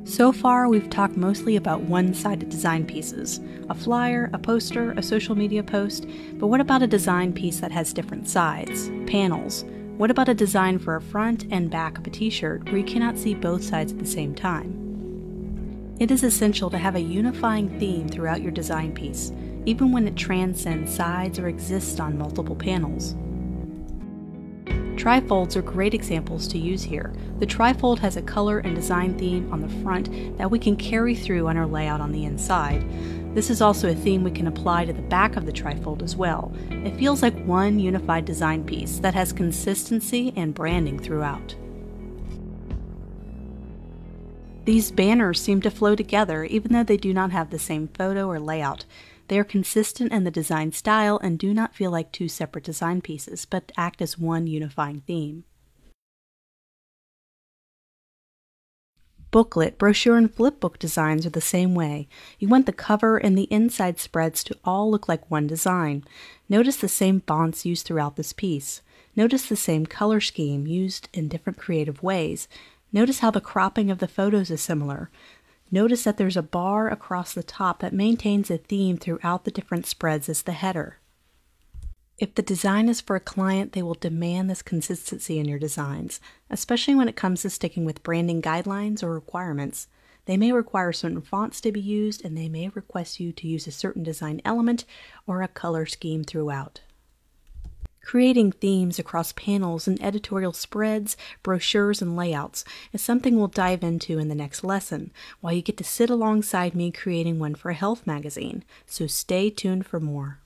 So far, we've talked mostly about one-sided design pieces, a flyer, a poster, a social media post, but what about a design piece that has different sides, panels? What about a design for a front and back of a t-shirt where you cannot see both sides at the same time? It is essential to have a unifying theme throughout your design piece, even when it transcends sides or exists on multiple panels. Trifolds are great examples to use here. The trifold has a color and design theme on the front that we can carry through on our layout on the inside. This is also a theme we can apply to the back of the trifold as well. It feels like one unified design piece that has consistency and branding throughout. These banners seem to flow together even though they do not have the same photo or layout. They are consistent in the design style and do not feel like two separate design pieces, but act as one unifying theme. Booklet, brochure, and flipbook designs are the same way. You want the cover and the inside spreads to all look like one design. Notice the same fonts used throughout this piece. Notice the same color scheme used in different creative ways. Notice how the cropping of the photos is similar. Notice that there's a bar across the top that maintains a theme throughout the different spreads as the header. If the design is for a client, they will demand this consistency in your designs, especially when it comes to sticking with branding guidelines or requirements. They may require certain fonts to be used, and they may request you to use a certain design element or a color scheme throughout. Creating themes across panels and editorial spreads, brochures, and layouts is something we'll dive into in the next lesson, while you get to sit alongside me creating one for a health magazine, so stay tuned for more.